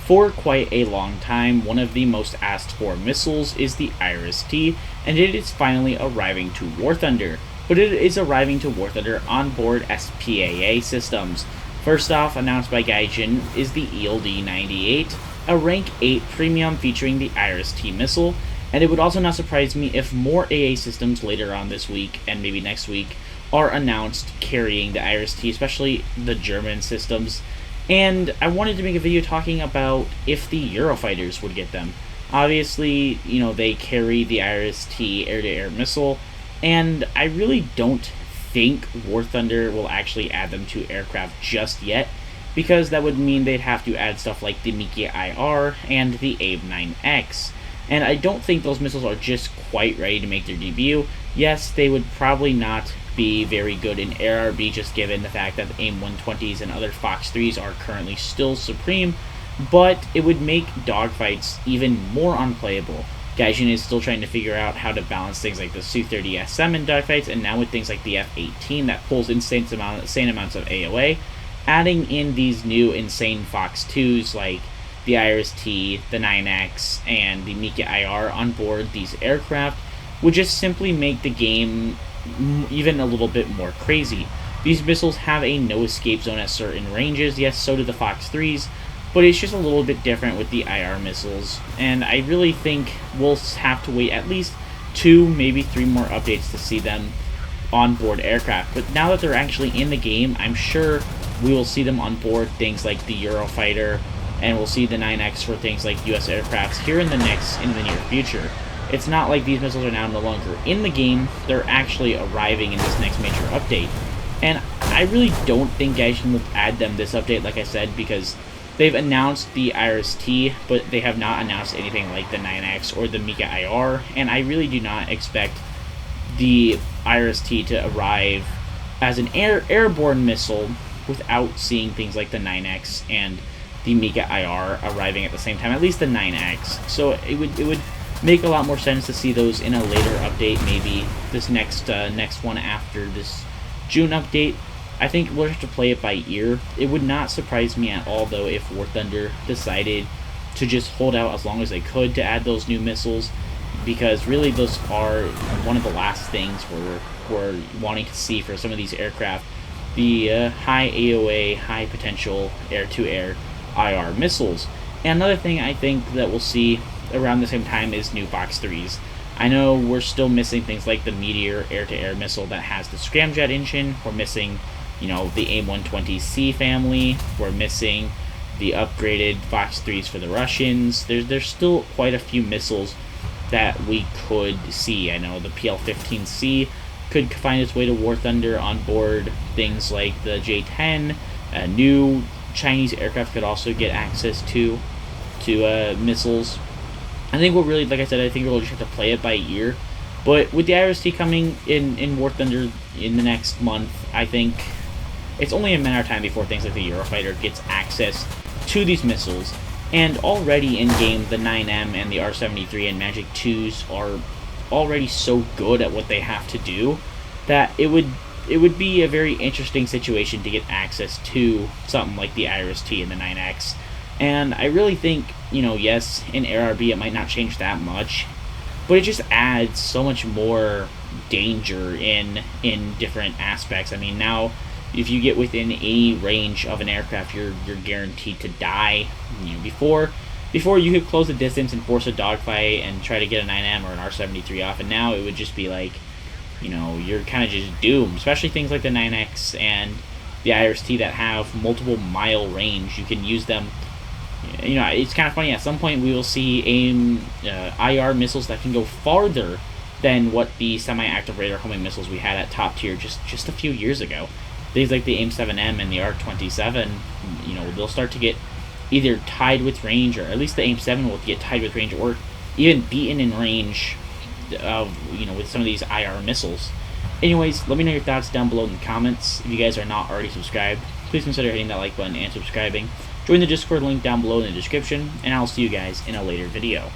For quite a long time, one of the most asked for missiles is the Iris-T, and it is finally arriving to Warthunder. But it is arriving to Warthunder on board SPAA systems. First off, announced by Gaijin, is the ELD-98, a rank 8 premium featuring the Iris-T missile, and it would also not surprise me if more AA systems later on this week, and maybe next week, are announced carrying the Iris-T, especially the German systems. And I wanted to make a video talking about if the Eurofighters would get them. Obviously, they carry the Iris-T air-to-air missile, and I really don't think Warthunder will actually add them to aircraft just yet, because that would mean they'd have to add stuff like the Mickey IR and the AIM-9X. And I don't think those missiles are just quite ready to make their debut. Yes, they would probably not be very good in ARB, just given the fact that the AIM-120s and other Fox 3s are currently still supreme, but it would make dogfights even more unplayable. Gaijin is still trying to figure out how to balance things like the Su-30SM in dogfights, and now with things like the F-18 that pulls insane amounts of AOA, adding in these new insane Fox 2s like the Iris-T, the 9X, and the Mickey IR on board these aircraft would just simply make the game even a little bit more crazy. These missiles have a no escape zone at certain ranges, yes, so do the Fox 3s, but it's just a little bit different with the IR missiles, and I really think we'll have to wait at least 2, maybe 3 more updates to see them on board aircraft. But now that they're actually in the game, I'm sure we will see them on board things like the Eurofighter, and we'll see the 9X for things like US aircrafts here in the near future. It's not like these missiles are now no longer in the game, they're actually arriving in this next major update. And I really don't think Gaijin will add them this update, like I said, because they've announced the Iris-T, but they have not announced anything like the 9X or the Mickey IR, and I really do not expect the Iris-T to arrive as an airborne missile without seeing things like the 9X and the Mickey IR arriving at the same time, at least the 9X. So it would make a lot more sense to see those in a later update, maybe this next one after this June update. I think we'll have to play it by ear. It would not surprise me at all, though, if Warthunder decided to just hold out as long as they could to add those new missiles, because really those are one of the last things we're wanting to see for some of these aircraft. The high AOA, high potential air-to-air IR missiles. And another thing I think that we'll see around the same time is new Fox 3s. I know we're still missing things like the Meteor air-to-air missile that has the scramjet engine. We're missing, the AIM-120C family. We're missing the upgraded Fox 3s for the Russians. There's still quite a few missiles that we could see. I know the PL-15C could find its way to Warthunder on board things like the J-10. New Chinese aircraft could also get access to missiles. I think we'll really, like I said, I think we'll just have to play it by ear. But with the Iris-T coming in War Thunder in the next month, I think it's only a matter of time before things like the Eurofighter gets access to these missiles. And already in-game, the 9M and the R-73 and Magic 2s are already so good at what they have to do that it would be a very interesting situation to get access to something like the Iris-T and the 9X. And I really think, yes, in ARB it might not change that much, but it just adds so much more danger in different aspects. I mean, now if you get within any range of an aircraft, you're guaranteed to die. Before you could close the distance and force a dogfight and try to get a 9M or an R-73 off, and now it would just be like, you're kind of just doomed. Especially things like the 9X and the Iris-T that have multiple mile range. You can use them. It's kind of funny. At some point, we will see AIM IR missiles that can go farther than what the semi-active radar homing missiles we had at top tier just a few years ago. Things like the AIM-7M and the ARC-27, they'll start to get either tied with range, or at least the AIM-7 will get tied with range, or even beaten in range of, with some of these IR missiles. Anyways, let me know your thoughts down below in the comments. If you guys are not already subscribed, please consider hitting that like button and subscribing. Join the Discord link down below in the description, and I'll see you guys in a later video.